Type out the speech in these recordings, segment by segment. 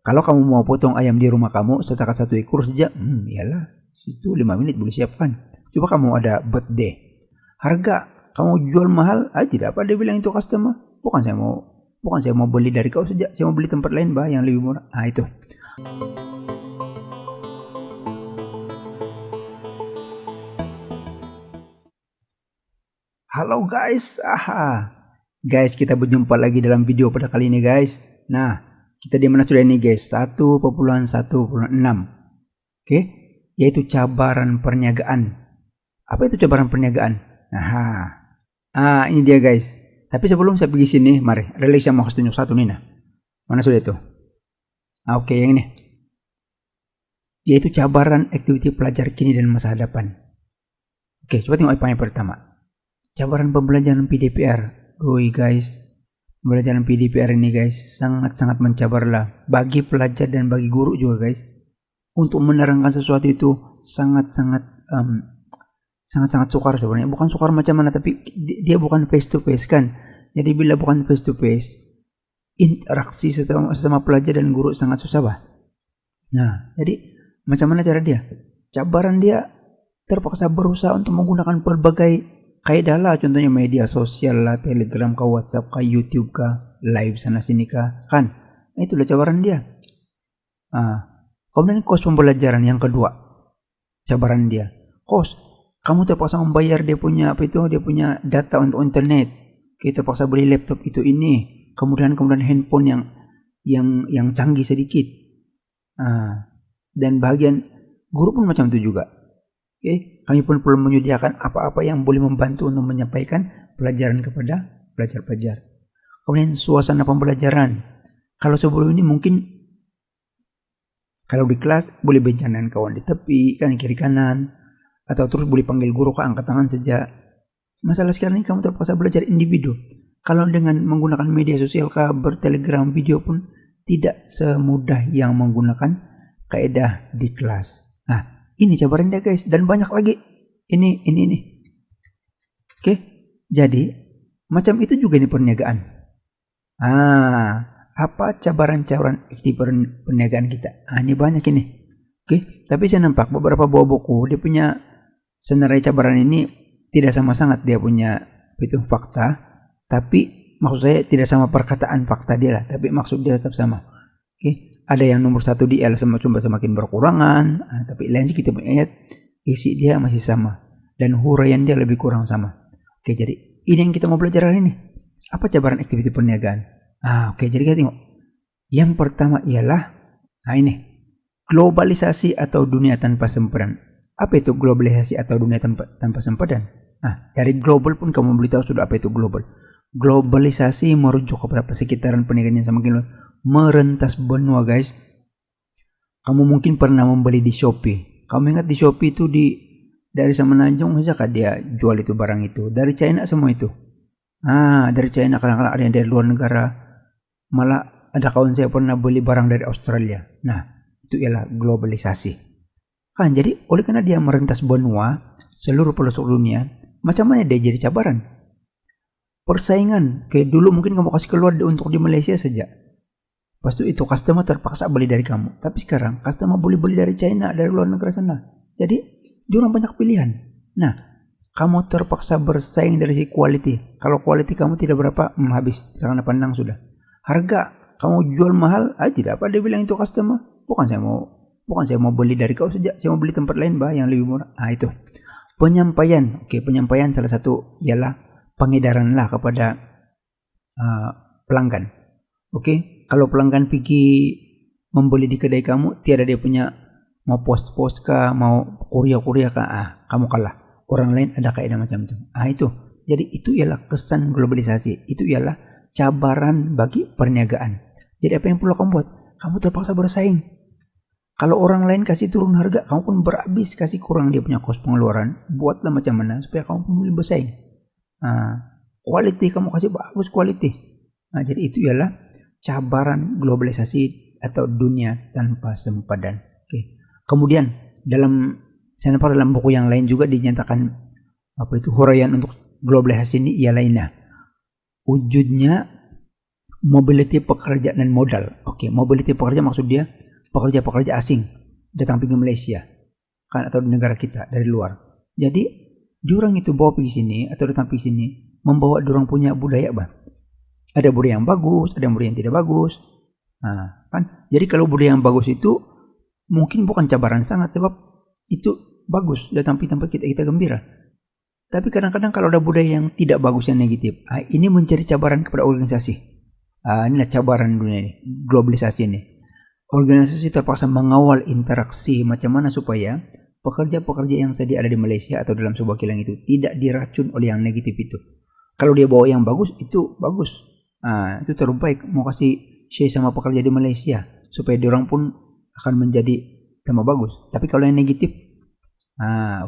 Kalau kamu mau potong ayam di rumah kamu, setakat 1 ekor saja, iyalah, itu 5 menit boleh siapkan. Coba kamu ada birthday, harga kamu jual mahal, tidak apa dia bilang itu customer. Bukan saya mau beli dari kau saja, saya mau beli tempat lain bah yang lebih murah. Itu. Halo guys, guys, kita berjumpa lagi dalam video pada kali ini guys. Nah, kita di mana sudah ini guys? 1.1.6. Oke, yaitu cabaran perniagaan. Apa itu cabaran perniagaan? Ini dia guys. Tapi sebelum saya pergi sini, mari relay sama harus tunjuk satu nih. Nah, mana sudah itu? Oke, yang ini. Yaitu cabaran aktiviti pelajar kini dan masa hadapan. Oke, coba tengok apa yang pertama. Cabaran pembelajaran PDPR. Guys, pembelajaran PDPR ini guys sangat-sangat mencabarlah bagi pelajar dan bagi guru juga guys. Untuk menerangkan sesuatu itu sangat-sangat sukar sebenarnya. Bukan sukar macam mana, tapi dia bukan face to face kan. Jadi bila bukan face to face, interaksi sesama pelajar dan guru sangat susah bah. Nah, jadi macam mana cara dia? Cabaran dia terpaksa berusaha untuk menggunakan berbagai kaidah lah, contohnya media sosial lah, Telegram kah, WhatsApp kah, YouTube kah, live sana sini kah, kan? Itulah cabaran dia. Kemudian kos pembelajaran yang kedua, cabaran dia. Kos, kamu terpaksa membayar dia punya data untuk internet. Kita terpaksa beli laptop itu ini, kemudian handphone yang canggih sedikit. Dan bagian guru pun macam itu juga. Oke, kami pun perlu menyediakan apa-apa yang boleh membantu untuk menyampaikan pelajaran kepada pelajar-pelajar. Kemudian suasana pembelajaran. Kalau sebelum ini mungkin kalau di kelas boleh bencangan kawan di tepi, kan kiri kanan, atau terus boleh panggil guru ke angkat tangan saja. Masalah sekarang ini kamu terpaksa belajar individu. Kalau dengan menggunakan media sosial kah, bertelegram, video pun tidak semudah yang menggunakan kaidah di kelas. Ini cabaran dia guys, dan banyak lagi. Ini. Oke, jadi macam itu juga ini perniagaan. Apa cabaran-cabaran aktiviti perniagaan kita? Ini banyak ini. Oke, tapi saya nampak beberapa buah buku dia punya senarai cabaran ini tidak sama sangat dia punya itu fakta, tapi maksud saya tidak sama perkataan fakta dia lah, tapi maksud dia tetap sama. Oke. Ada yang nomor 1 di L semakin berkurangan, tapi lain kita punya ayat isi dia masih sama dan huraian dia lebih kurang sama. Oke, jadi ini yang kita mau belajar hari ini. Apa cabaran aktiviti perniagaan? Oke, jadi kita tengok. Yang pertama ialah ini globalisasi atau dunia tanpa sempadan. Apa itu globalisasi atau dunia tanpa sempadan? Dari global pun kamu boleh tahu sudah apa itu global. Globalisasi merujuk kepada persekitaran perniagaan yang semakin luas, merentas benua guys. Kamu mungkin pernah membeli di Shopee. Kamu ingat di Shopee itu dari Semenanjung saja kan dia jual itu barang itu. Dari China semua itu. Dari China, kadang-kadang ada yang dari luar negara. Malah ada kawan saya pernah beli barang dari Australia. Itu ialah globalisasi. Kan jadi oleh karena dia merentas benua, seluruh pelosok dunia, macam mana dia jadi cabaran? Persaingan, kayak dulu mungkin kamu kasih keluar untuk di Malaysia saja. Pas itu customer terpaksa beli dari kamu. Tapi sekarang customer boleh beli dari China, dari luar negara sana. Jadi diorang banyak pilihan. Kamu terpaksa bersaing dari si quality. Kalau quality kamu tidak berapa, habis karena pandang sudah. Harga kamu jual mahal, tidak apa dia bilang itu customer. Bukan saya mau beli dari kau saja, saya mau beli tempat lain bah yang lebih murah. Itu. Penyampaian. Oke, penyampaian salah satu ialah pengedaran lah kepada pelanggan. Oke, kalau pelanggan pergi membeli di kedai kamu, tiada dia punya mau post kah, mau kuria kah, kamu kalah. Orang lain ada kaidah macam itu. Itu. Jadi itu ialah kesan globalisasi. Itu ialah cabaran bagi perniagaan. Jadi apa yang perlu kamu buat? Kamu terpaksa bersaing. Kalau orang lain kasih turun harga, kamu pun berhabis kasih kurang dia punya kos pengeluaran. Buatlah macam mana supaya kamu pun boleh bersaing. Quality kamu kasih bagus quality. Jadi itu ialah cabaran globalisasi atau dunia tanpa sempadan. Oke. Kemudian saya nampak dalam buku yang lain juga dinyatakan huraian untuk globalisasi ini ialah wujudnya mobility pekerja dan modal. Oke, mobility pekerja maksud dia pekerja-pekerja asing datang pergi Malaysia kan atau di negara kita dari luar. Jadi diorang itu bawa pergi sini atau datang pergi sini membawa diorang punya budaya, Bang. Ada budaya yang bagus, ada budaya yang tidak bagus. Nah, kan? Jadi kalau budaya yang bagus itu mungkin bukan cabaran sangat sebab itu bagus datang pergi tempat kita gembira. Tapi kadang-kadang kalau ada budaya yang tidak bagus yang negatif, ini menjadi cabaran kepada organisasi. Inilah cabaran dunia ini, globalisasi ini. Organisasi terpaksa mengawal interaksi macam mana supaya pekerja-pekerja yang sedia ada di Malaysia atau dalam sebuah kilang itu tidak diracun oleh yang negatif itu. Kalau dia bawa yang bagus, itu bagus. Itu terbaik. Mau kasih share sama pekerja di Malaysia supaya diorang pun akan menjadi tambah bagus. Tapi kalau yang negatif,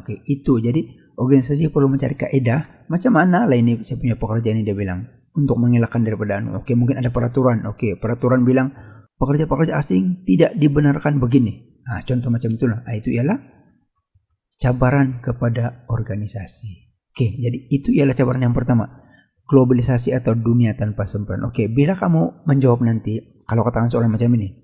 oke, itu. Jadi organisasi perlu mencari kaedah macam mana lah ini saya punya pekerja ini dia bilang untuk mengelakkan daripada oke, mungkin ada peraturan. Oke, peraturan bilang pekerja-pekerja asing tidak dibenarkan begini. Contoh macam itulah. Itu ialah cabaran kepada organisasi. Oke, jadi itu ialah cabaran yang pertama. Globalisasi atau dunia tanpa sempurna. Oke, bila kamu menjawab nanti kalau katakan soalan macam ini.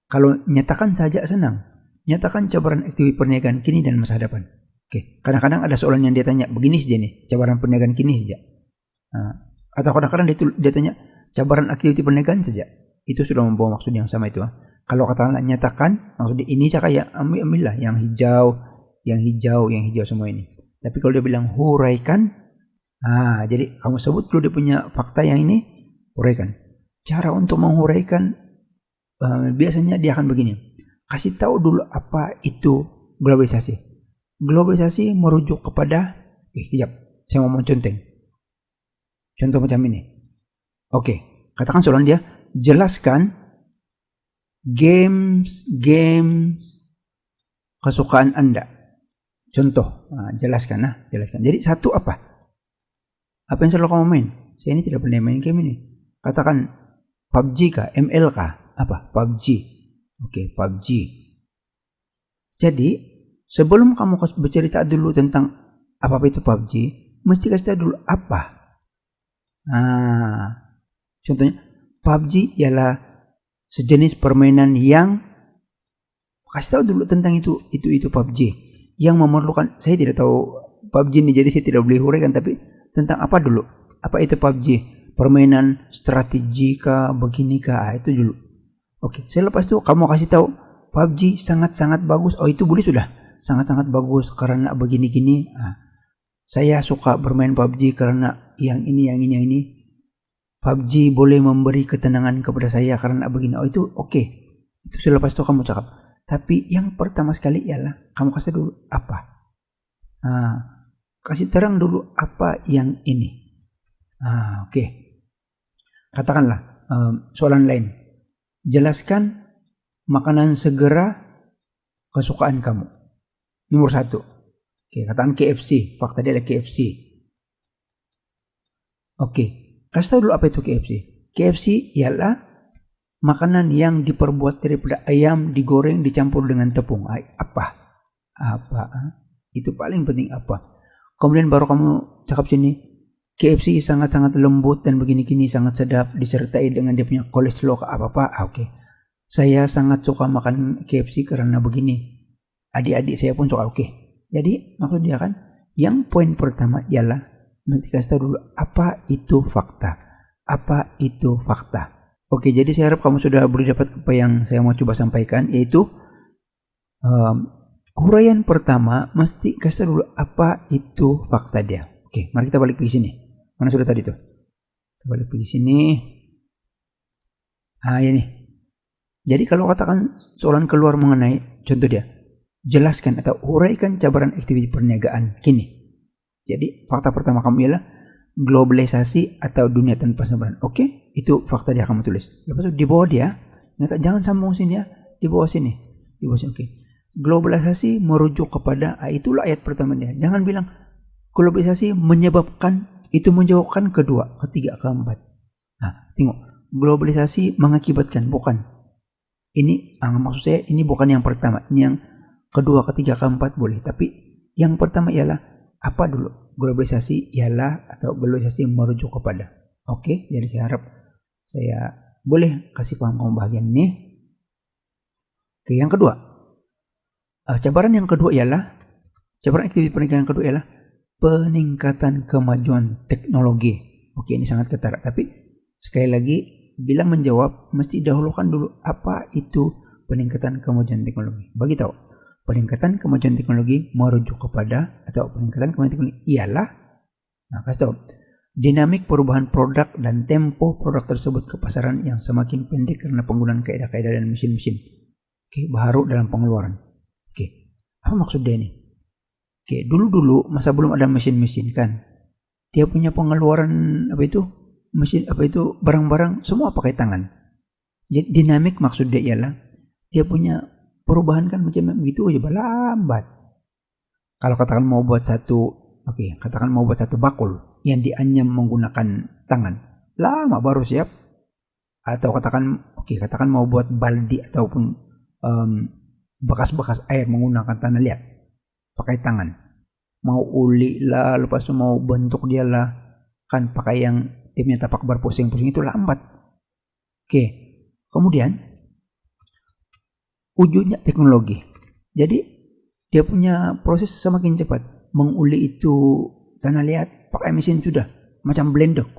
Kalau nyatakan saja senang. Nyatakan cabaran aktivitas perniagaan kini dan masa depan. Oke, kadang-kadang ada soalan yang dia tanya begini saja nih, cabaran perniagaan kini saja. Atau kadang-kadang dia tanya cabaran aktivitas perniagaan saja. Itu sudah membawa maksud yang sama itu. Kalau katakanlah nyatakan, maksudnya ini cakap ambillah yang hijau semua ini. Tapi kalau dia bilang huraikan, jadi kamu sebut dulu dia punya fakta yang ini, huraikan. Cara untuk menghuraikan biasanya dia akan begini. Kasih tahu dulu apa itu globalisasi. Globalisasi merujuk kepada, kejap, saya mau menconteng. Contoh macam ini. Oke, katakan soalan dia, jelaskan games kesukaan Anda. Contoh, jelaskan. Jadi satu apa? Apa yang selalu kamu main? Saya ini tidak pernah main game ini. Katakan PUBG kah? ML kah? Apa? PUBG. Oke, PUBG. Jadi sebelum kamu bercerita dulu tentang apa itu PUBG, mesti kasih tahu dulu apa. Contohnya PUBG ialah sejenis permainan yang kasih tahu dulu tentang itu PUBG yang memerlukan, saya tidak tahu PUBG ini jadi saya tidak boleh huraikan, tapi tentang apa dulu? Apa itu PUBG? Permainan strategi kah, begini kah? Itu dulu. Oke, selepas itu kamu kasih tahu PUBG sangat-sangat bagus. Itu boleh sudah. Sangat-sangat bagus karena begini-gini. Saya suka bermain PUBG karena yang ini. PUBG boleh memberi ketenangan kepada saya karena begini. Itu oke. Itu selepas itu kamu cakap. Tapi yang pertama sekali ialah kamu kasih dulu apa. Kasih terang dulu apa yang ini. Oke. Katakanlah soalan lain. Jelaskan makanan segera kesukaan kamu. Nomor 1. Oke, katakan KFC. Fakta dia adalah KFC. Oke, kasih tahu dulu apa itu KFC. KFC ialah makanan yang diperbuat daripada ayam digoreng dicampur dengan tepung. Apa? Itu paling penting apa. Kemudian baru kamu cakap sini, KFC sangat-sangat lembut dan begini-gini, sangat sedap, disertai dengan dia punya kolesterol apa-apa. Oke. Saya sangat suka makan KFC karena begini. Adik-adik saya pun suka. Oke. Jadi maksud dia kan, yang poin pertama ialah mesti kasih tahu dulu apa itu fakta. Apa itu fakta. Oke, jadi saya harap kamu sudah boleh dapat apa yang saya mau coba sampaikan, yaitu huraian pertama mesti kasih dulu apa itu fakta dia. Oke, mari kita balik pergi sini. Mana sudah tadi tuh? Kita balik pergi sini. Ini. Jadi kalau katakan soalan keluar mengenai contoh dia, jelaskan atau uraikan cabaran aktivitas perniagaan kini. Jadi fakta pertama kamu ialah globalisasi atau dunia tanpa sempurna. Oke, itu fakta dia kamu tulis. Lepas itu di bawah dia, jangan sambung sini ya, di bawah sini. Oke. Globalisasi merujuk kepada, itulah ayat pertama dia. Jangan bilang globalisasi menyebabkan kedua, ketiga, keempat. Tengok, globalisasi mengakibatkan, bukan. Ini maksud saya ini bukan yang pertama, ini yang kedua, ketiga, keempat boleh. Tapi yang pertama ialah apa dulu? Globalisasi ialah atau globalisasi merujuk kepada. Oke, jadi saya harap Saya boleh kasih paham kamu bagian ini. Oke, yang kedua, cabaran aktivitas pernikahan yang kedua ialah peningkatan kemajuan teknologi. Oke, ini sangat ketara, tapi sekali lagi bilang menjawab mesti dahulukan dulu apa itu peningkatan kemajuan teknologi. Bagi tahu, peningkatan kemajuan teknologi merujuk kepada atau peningkatan kemajuan teknologi ialah, kasih tahu, dinamik perubahan produk dan tempo produk tersebut ke pasaran yang semakin pendek karena penggunaan kaidah-kaidah dan mesin-mesin. Oke, baru dalam pengeluaran. Oke, apa maksud dia ini? Oke, dulu masa belum ada mesin-mesin kan, dia punya pengeluaran mesin barang-barang semua pakai tangan. Jadi dinamik maksud dia ialah dia punya perubahan kan macam begitu aja lambat. Kalau katakan mau buat satu bakul yang dianyam menggunakan tangan, lama baru siap. Atau katakan mau buat baldi ataupun bekas-bekas air menggunakan tanah liat, pakai tangan. Mau uli lah, lepas itu mau bentuk dia lah, kan pakai yang timnya tapak berpusing-pusing, itu lambat. Oke, kemudian wujudnya teknologi. Jadi dia punya proses semakin cepat. Menguli itu tanah liat pakai mesin sudah macam blender,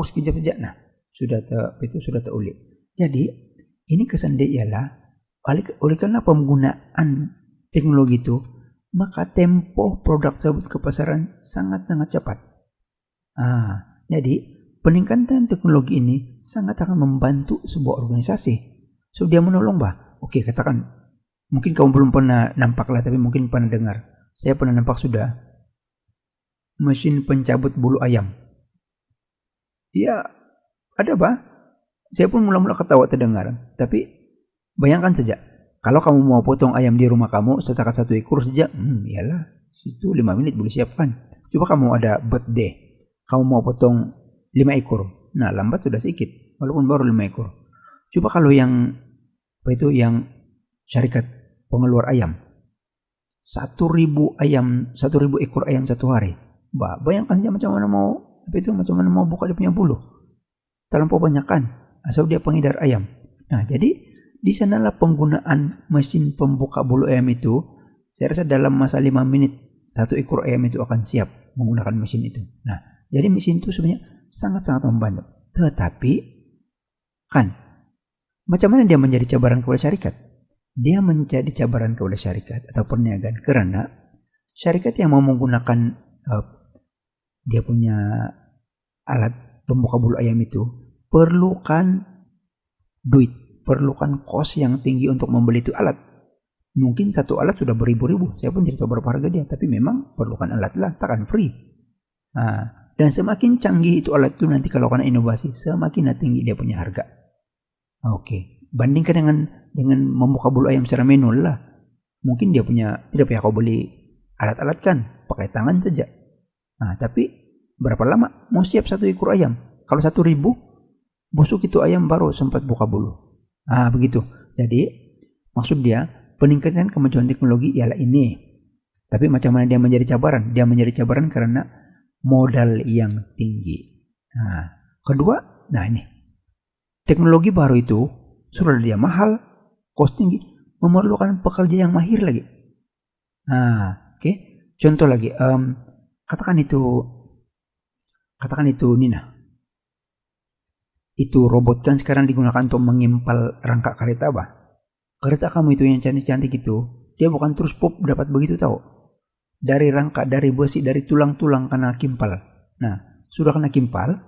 sekejap-sekejap. Nah, sudah teruli. Jadi ini kesan dia ialah oleh karena penggunaan teknologi itu, maka tempo produk tersebut ke pasaran sangat-sangat cepat. Jadi peningkatan teknologi ini sangat akan membantu sebuah organisasi. So dia menolong Oke, katakan mungkin kamu belum pernah nampak lah, tapi mungkin pernah dengar. Saya pernah nampak sudah mesin pencabut bulu ayam. Ya, ada Saya pun mula-mula ketawa terdengar. Tapi bayangkan saja, kalau kamu mau potong ayam di rumah kamu setakat 1 ekor saja, iyalah, itu 5 menit boleh siapkan. Coba kamu ada birthday, kamu mau potong 5 ekor. Nah, lambat sudah sedikit, walaupun baru 5 ekor. Coba kalau yang syarikat pengeluar ayam, 1.000 ekor ayam satu hari. Bayangkan saja macam mana mau buka dia punya bulu. Terlampau banyak kan, asal dia pengedar ayam. Nah, jadi di sanalah penggunaan mesin pembuka bulu ayam itu, saya rasa dalam masa 5 menit 1 ekor ayam itu akan siap menggunakan mesin itu. Nah, jadi mesin itu sebenarnya sangat-sangat membantu. Tetapi kan, macam mana dia menjadi cabaran kepada syarikat? Dia menjadi cabaran kepada syarikat atau perniagaan karena syarikat yang mau menggunakan dia punya alat pembuka bulu ayam itu perlukan duit, perlukan kos yang tinggi untuk membeli itu alat. Mungkin satu alat sudah beribu-ribu. Saya pun tidak tahu berapa harga dia, tapi memang perlukan alat lah, takkan free. Dan semakin canggih itu alat itu nanti kalau kena inovasi, semakin tinggi dia punya harga. Oke, bandingkan dengan membuka bulu ayam secara manual lah. Mungkin dia tidak payah kau beli alat-alat kan, pakai tangan saja. Tapi berapa lama mau siap 1 ekor ayam? Kalau 1.000 busuk itu ayam baru sempat buka bulu. Begitu. Jadi maksud dia peningkatan kemajuan teknologi ialah ini. Tapi macam mana dia menjadi cabaran? Dia menjadi cabaran karena modal yang tinggi. Kedua, ini teknologi baru itu sudah dia mahal, kos tinggi, memerlukan pekerja yang mahir lagi. Oke. Contoh lagi, katakan itu Nina. Itu robot kan sekarang digunakan untuk mengimpal rangka kereta Kereta kamu itu yang cantik-cantik itu, dia bukan terus pop dapat begitu tahu. Dari rangka, dari besi, dari tulang-tulang kena kimpal. Nah, sudah kena kimpal.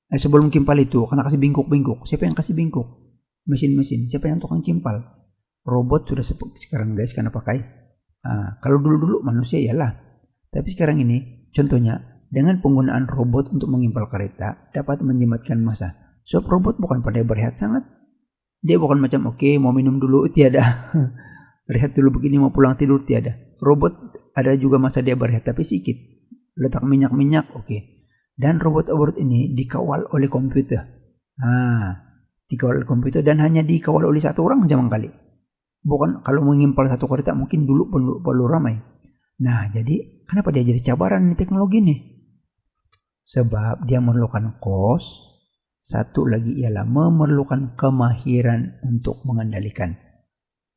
Sebelum kimpal itu kena kasih bingkuk-bingkuk. Siapa yang kasih bingkuk? Mesin-mesin. Siapa yang tukang kimpal? Robot sudah sekarang guys karena pakai. Kalau dulu-dulu manusia iyalah. Tapi sekarang ini contohnya dengan penggunaan robot untuk mengimpal kereta dapat menjimatkan masa. Sebab robot bukan pandai berehat sangat. Dia bukan macam mau minum dulu, tiada. Rehat dulu begini, mau pulang tidur, tiada. Robot ada juga masa dia berehat tapi sedikit. Letak minyak-minyak, Dan robot-robot ini dikawal oleh komputer. Dikawal oleh komputer dan hanya dikawal oleh satu orang zaman kali. Bukan kalau mengimpal satu kereta mungkin dulu perlu ramai. Nah, jadi kenapa dia jadi cabaran teknologi ini? Sebab dia memerlukan kos Satu lagi ialah memerlukan kemahiran untuk mengendalikan.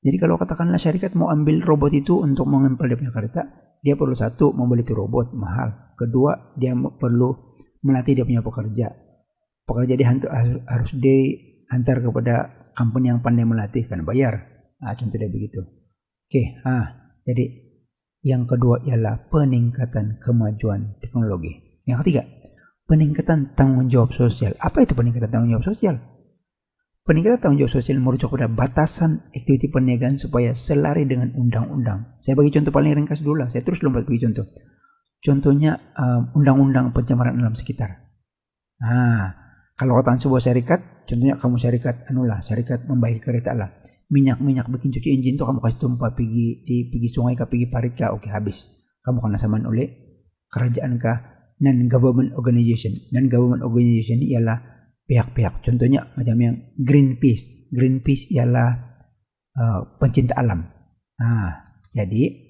Jadi kalau katakanlah syarikat mau ambil robot itu untuk mengempel dia punya kereta, dia perlu satu, membeli itu robot mahal. Kedua, dia perlu melatih dia punya pekerja. Pekerja dia harus dihantar kepada company yang pandai melatih, kan bayar. Contoh dia begitu. Jadi yang kedua ialah peningkatan kemajuan teknologi. Yang ketiga, peningkatan tanggung jawab sosial. Apa itu peningkatan tanggung jawab sosial? Peningkatan tanggung jawab sosial merujuk pada batasan aktiviti perniagaan supaya selari dengan undang-undang. Saya bagi contoh paling ringkas dulu lah. Saya terus lompat bagi contoh. Contohnya undang-undang pencemaran alam sekitar. Kalau katakan sebuah syarikat, contohnya kamu syarikat membaiki kereta lah. Minyak bikin cuci engine tuh kamu kasih tumpah pergi sungai kah, pergi parit kah, oke habis. Kamu kena saman oleh kerajaan kah, non-government organization. Non-government organization ini ialah pihak-pihak, contohnya macam yang Greenpeace. Greenpeace ialah pencinta alam. Jadi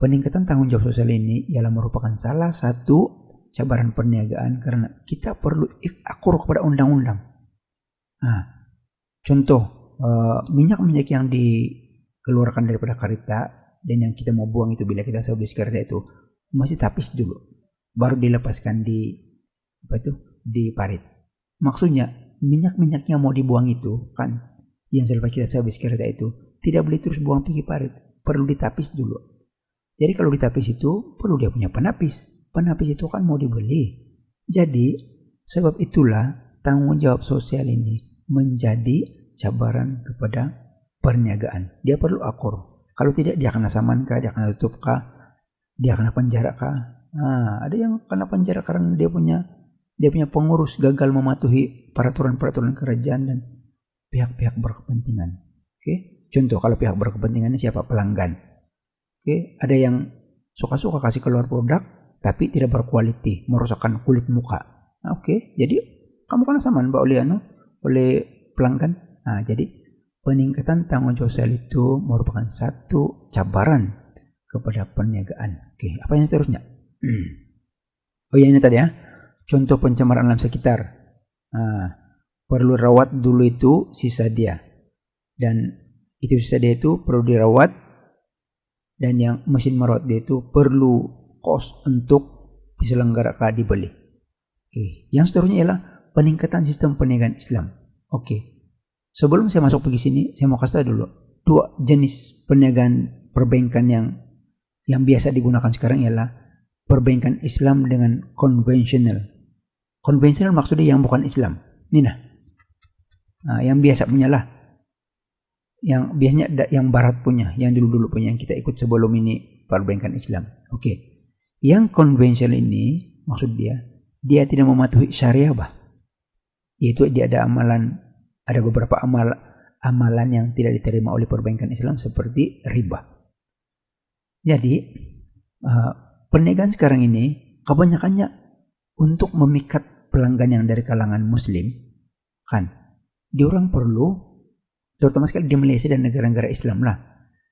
peningkatan tanggung jawab sosial ini ialah merupakan salah satu cabaran perniagaan karena kita perlu akur kepada undang-undang. Contoh minyak yang dikeluarkan daripada kereta dan yang kita mau buang itu bila kita habis kereta itu masih tapis dulu, baru dilepaskan di parit. Maksudnya minyak-minyaknya mau dibuang itu kan yang selepas kita habis kereta itu tidak boleh terus buang pergi parit, perlu ditapis dulu. Jadi kalau ditapis itu perlu dia punya penapis itu kan mau dibeli. Jadi sebab itulah tanggung jawab sosial ini menjadi cabaran kepada perniagaan. Dia perlu akur, kalau tidak dia kena saman kah, dia kena tutup kah, dia kena penjara kah. Ada yang kena penjara karena dia punya pengurus gagal mematuhi peraturan-peraturan kerajaan dan pihak-pihak berkepentingan. Contoh kalau pihak berkepentingan ini siapa? Pelanggan. Ada yang suka-suka kasih keluar produk tapi tidak berkualiti, merosakkan kulit muka. Jadi kamu kan saman oleh pelanggan. Jadi peningkatan tanggung jawab sosial itu merupakan satu cabaran kepada perniagaan. Apa yang seterusnya? Ini tadi ya. Contoh pencemaran alam sekitar. Perlu rawat dulu itu sisa dia. Dan itu sisa dia itu perlu dirawat. Dan yang mesin merawat dia itu perlu kos untuk diselenggarakan dibeli. Yang seterusnya ialah peningkatan sistem perniagaan Islam. Sebelum saya masuk pergi sini, saya mau kasih tahu dulu 2 jenis perniagaan perbankan yang biasa digunakan sekarang ialah perbankan Islam dengan konvensional. Konvensional maksudnya yang bukan Islam. Yang biasa punya lah. Yang biasanya yang barat punya, yang dulu punya, yang kita ikut sebelum ini perbankan Islam. Yang konvensional ini maksud dia tidak mematuhi syariah yaitu dia ada beberapa amalan yang tidak diterima oleh perbankan Islam seperti riba. Jadi perniagaan sekarang ini kebanyakannya untuk memikat pelanggan yang dari kalangan muslim kan. Diorang perlu, terutama sekali di Malaysia dan negara-negara Islam lah,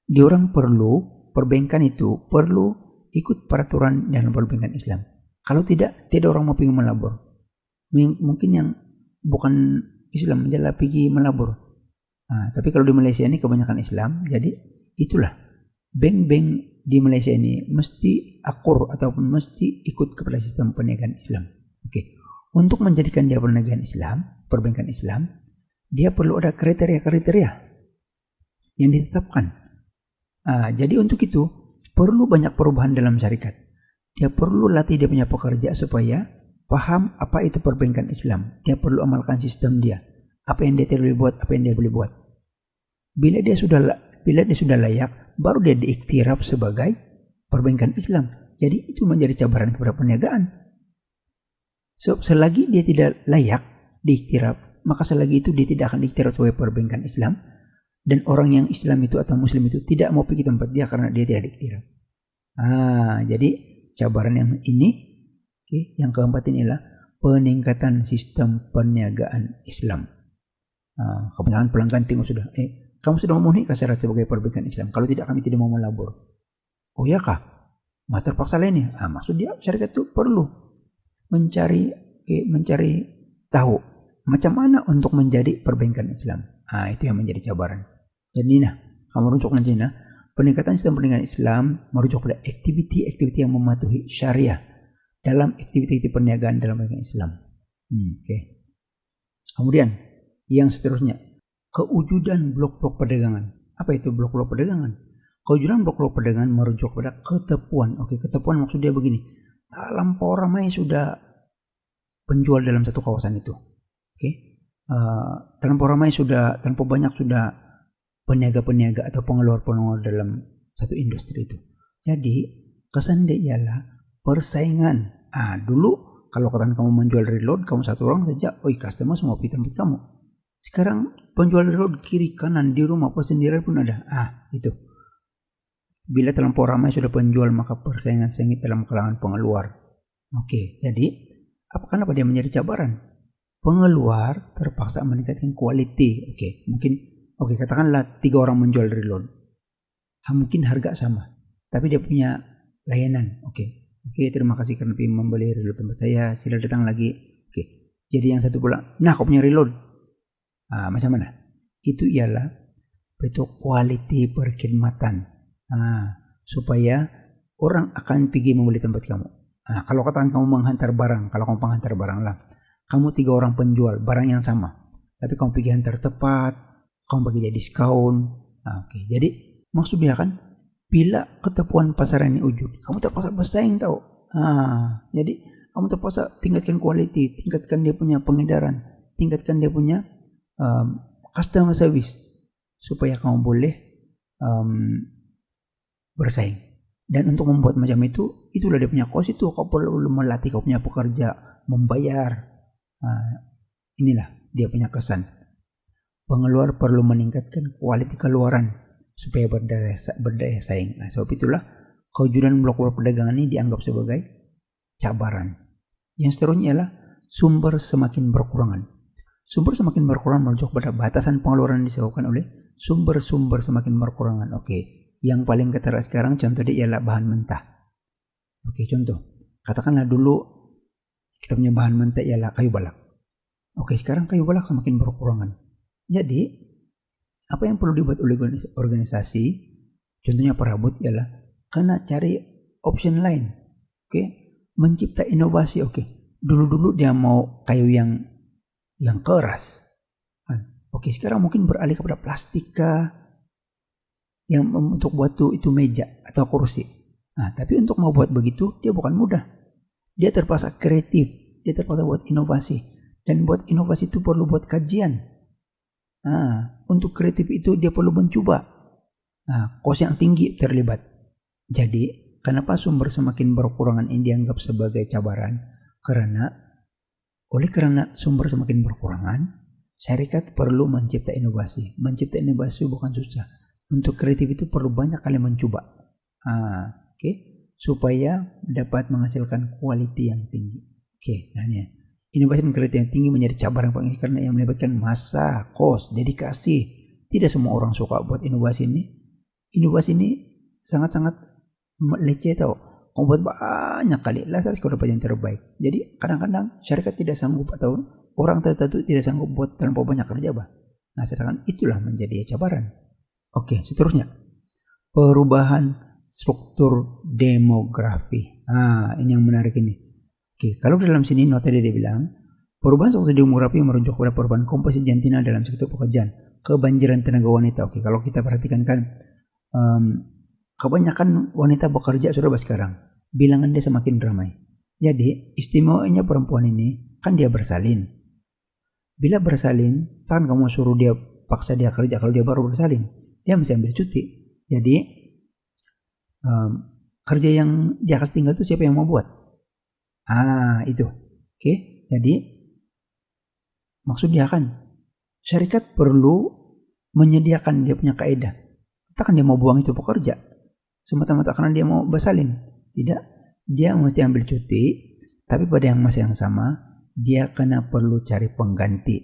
diorang perlu perbankan itu perlu ikut peraturan dalam perbankan Islam. Kalau tidak orang mau pergi melabur. Mungkin yang bukan Islam menjala pergi melabur. Tapi kalau di Malaysia ini kebanyakan Islam, jadi itulah bank-bank di Malaysia ini mesti akur ataupun mesti ikut kepada sistem perniagaan Islam. Untuk menjadikan dia perbankan Islam, dia perlu ada kriteria-kriteria yang ditetapkan. Jadi untuk itu perlu banyak perubahan dalam syarikat. Dia perlu latih dia punya pekerja supaya paham apa itu perbankan Islam. Dia perlu amalkan sistem dia. Apa yang dia boleh buat, apa yang dia boleh buat. Bila dia sudah layak, baru dia diiktiraf sebagai perbankan Islam. Jadi itu menjadi cabaran kepada perniagaan. Selagi dia tidak layak diiktiraf, maka selagi itu dia tidak akan diiktiraf sebagai perbankan Islam. Dan orang yang Islam itu atau Muslim itu tidak mau pergi tempat dia karena dia tidak diiktiraf. Jadi cabaran yang ini, yang keempat ini adalah peningkatan sistem perniagaan Islam. Kebanyakan pelanggan tengok sudah, kamu sudah memenuhi syarat sebagai perbankan Islam. Kalau tidak, kami tidak mau melabur. Oh ya kah? Terpaksa lainnya. Maksud dia syarikat itu perlu mencari tahu macam mana untuk menjadi perbankan Islam. Itu yang menjadi cabaran. Jadi kamu rujuk nanti peningkatan sistem perbankan Islam merujuk pada aktiviti-aktiviti yang mematuhi syariah dalam aktiviti perniagaan dalam perbankan Islam. Kemudian yang seterusnya, kewujudan blok-blok perdagangan. Apa itu blok-blok perdagangan? Kewujudan blok-blok perdagangan merujuk pada ketepuan. Ketepuan maksudnya begini. Terlampau ramai sudah penjual dalam satu kawasan itu. Terlampau ramai sudah, terlampau banyak sudah peniaga-peniaga atau pengeluar-pengeluar dalam satu industri itu. Jadi kesan dia ialah persaingan. Dulu kalau katakan kamu menjual reload, kamu satu orang saja, customer semua pergi tempat kamu. Sekarang penjual reload kiri kanan di rumah sendiri pun ada. Itu. Bila terlampau ramai sudah penjual, maka persaingan sengit dalam kalangan pengeluar. Jadi kenapa dia menjadi cabaran? Pengeluar terpaksa meningkatkan quality. Katakanlah 3 orang menjual reload. Mungkin harga sama, tapi dia punya layanan. Terima kasih karena membeli reload tempat saya. Sila datang lagi. Jadi yang satu pulang, kau punya reload. Macam mana? Itu ialah quality perkhidmatan. Supaya orang akan pergi membeli tempat kamu. Kalau katakan kamu menghantar barang, kalau kamu penghantar barang lah, kamu 3 orang penjual barang yang sama, tapi kamu pergi hantar tepat, kamu bagi dia diskon. Jadi maksud dia kan, bila ketepuan pasaran ini wujud, kamu terpaksa bersaing tahu. Jadi kamu terpaksa tingkatkan quality, tingkatkan dia punya pengedaran, tingkatkan dia punya customer service supaya kamu boleh bersaing. Dan untuk membuat macam itu, itulah dia punya cost itu. Kau perlu melatih kau punya pekerja, membayar. Inilah dia punya kesan. Pengeluar perlu meningkatkan kualitas keluaran supaya berdaya saing. Sebab itulah kewujudan blok-blok perdagangan ini dianggap sebagai cabaran. Yang seterusnya ialah sumber semakin berkurangan. Sumber semakin berkurang merujuk pada batasan pengeluaran disebabkan oleh sumber-sumber semakin berkurangan. Yang paling ketara sekarang contoh dia ialah bahan mentah. Contoh. Katakanlah dulu kita punya bahan mentah ialah kayu balak. Sekarang kayu balak semakin berkurangan. Jadi, apa yang perlu dibuat oleh organisasi, contohnya perabot ialah kena cari option lain. Mencipta inovasi. Dulu-dulu dia mau kayu yang keras. Sekarang mungkin beralih kepada plastik yang untuk buat itu meja atau kursi. Tapi untuk mau buat begitu dia bukan mudah. Dia terpaksa kreatif, dia terpaksa buat inovasi, dan buat inovasi itu perlu buat kajian. Untuk kreatif itu dia perlu mencoba. Kos yang tinggi terlibat. Jadi kenapa sumber semakin berkurangan ini dianggap sebagai cabaran? Karena sumber semakin berkurangan, syarikat perlu mencipta inovasi. Mencipta inovasi bukan susah. Untuk kreatif itu perlu banyak kali mencoba. Supaya dapat menghasilkan kualitas yang tinggi. Inovasi dan kreatif yang tinggi menjadi cabaran penting karena yang melibatkan masa, kos, dedikasi. Tidak semua orang suka buat inovasi ini. Inovasi ini sangat-sangat leceh tau. Kamu buat banyak kali, lalu kau dapat yang terbaik. Jadi kadang-kadang syarikat tidak sanggup atau orang tertentu tidak sanggup buat terlalu banyak kerja. Sedangkan itulah menjadi cabaran. Seterusnya. Perubahan struktur demografi. Ini yang menarik ini. Kalau dalam sini nota dia bilang, perubahan struktur demografi merujuk pada perubahan komposisi jantina dalam sektor pekerjaan, kebanjiran tenaga wanita. Kalau kita perhatikan kan, kebanyakan wanita bekerja sudah sekarang, bilangan dia semakin ramai. Jadi istimewanya perempuan ini kan dia bersalin. Bila bersalin, kan kamu suruh dia paksa dia kerja kalau dia baru bersalin, dia mesti ambil cuti. Jadi kerja yang di atas tinggal itu siapa yang mau buat? Itu. Jadi maksud dia kan syarikat perlu menyediakan dia punya kaidah. Katakan dia mau buang itu pekerja semata-mata karena dia mau bersalin. Tidak, dia mesti ambil cuti, tapi pada yang masa yang sama dia kena perlu cari pengganti.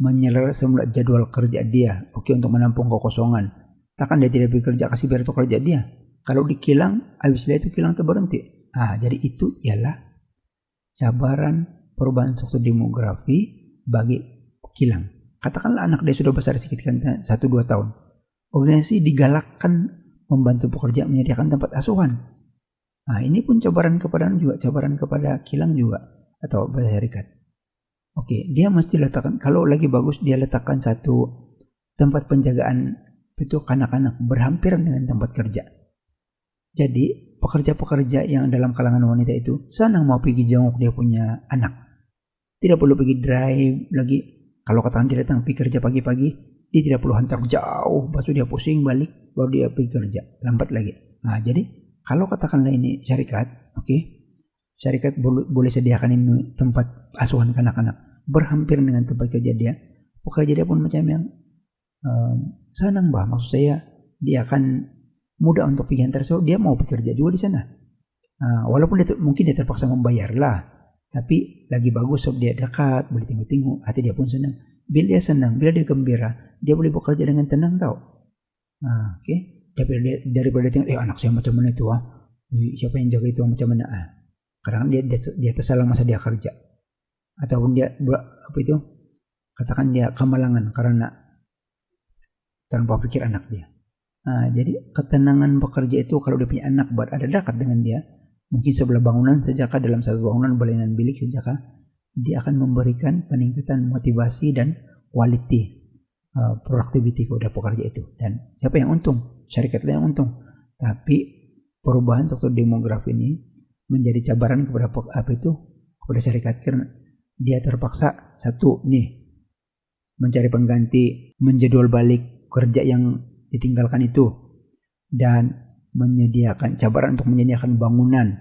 Menyelesaikan semula jadwal kerja dia. Untuk menampung kekosongan. Takkan dia tidak bekerja, kasih biar itu kerja dia. Kalau dikilang, habis dia itu kilang berhenti. Jadi itu ialah cabaran perubahan struktur demografi bagi kilang. Katakanlah anak dia sudah besar sedikit, 1-2 tahun. Organisasi digalakkan membantu pekerja menyediakan tempat asuhan. Nah, ini pun cabaran kepada kilang juga atau syarikat. Oke, dia mesti letakkan, kalau lagi bagus dia letakkan satu tempat penjagaan itu kanak-kanak berhampiran dengan tempat kerja. Jadi pekerja-pekerja yang dalam kalangan wanita itu senang mau pergi jenguk dia punya anak. Tidak perlu pergi drive lagi. Kalau katakan dia datang pergi kerja pagi-pagi, dia tidak perlu hantar jauh, baru dia pusing balik, baru dia pergi kerja, lambat lagi. Nah, jadi kalau katakanlah ini syarikat, oke, syarikat boleh sediakan ini tempat asuhan kanak-kanak berhampir dengan tempat kerja dia. Pekerja dia pun macam yang senang bah, maksud saya dia akan mudah untuk pergi antar, so dia mau bekerja juga di sana. Walaupun mungkin dia terpaksa membayar lah, tapi lagi bagus so dia dekat, boleh tengok-tengok, hati dia pun senang. Bila dia senang, bila dia gembira, dia boleh bekerja dengan tenang tau. Oke, daripada dia tengok, anak saya macam mana itu siapa yang jaga itu macam mana. Kadang dia tersalah masa dia kerja, ataupun dia katakan dia kemalangan karena tanpa pikir anak dia. Jadi ketenangan bekerja itu kalau dia punya anak berada dekat dengan dia, mungkin sebelah bangunan sajakah, dalam satu bangunan belayan bilik sajakah, dia akan memberikan peningkatan motivasi dan quality productivity kepada pekerja itu. Dan siapa yang untung? Syarikatlah yang untung. Tapi perubahan struktur demografi ini menjadi cabaran kepada kepada syarikat, karena dia terpaksa mencari pengganti, menjadwal balik kerja yang ditinggalkan itu, dan menyediakan cabaran untuk menyediakan bangunan,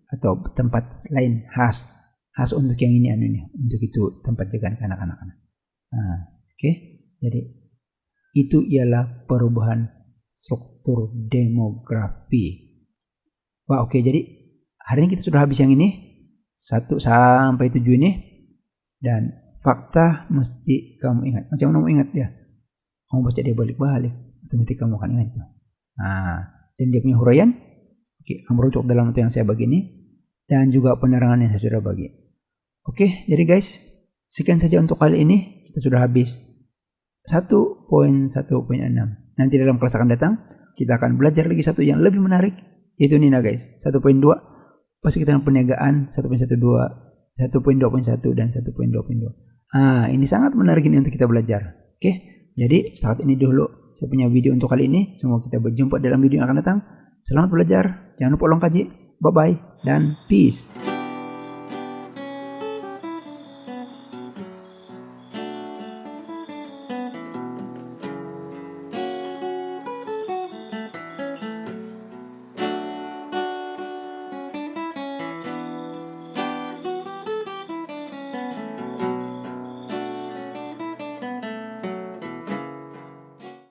atau tempat lain khas untuk yang ini untuk itu tempat jagaan anak-anak. Jadi itu ialah perubahan struktur demografi. Jadi hari ini kita sudah habis yang ini 1 sampai 7 ini, dan fakta mesti kamu ingat. Macam mana kamu ingat ya? Kamu baca dia balik-balik, otomatis kamu akan ingat. Dan dia punya huraian, kamu rujuk dalam itu yang saya bagi ini, dan juga penerangan yang saya sudah bagi. Jadi guys, sekian saja untuk kali ini. Kita sudah habis 1.1.6. Nanti dalam kelas akan datang, kita akan belajar lagi satu yang lebih menarik, yaitu Nina guys, 1.2 persekitar perniagaan, 1.12, 1.2.1 dan 1.2.2. Ini sangat menarik ini untuk kita belajar. Jadi saat ini dulu saya punya video untuk kali ini. Semoga kita berjumpa dalam video yang akan datang. Selamat belajar, jangan lupa ulang kaji. Bye bye dan peace.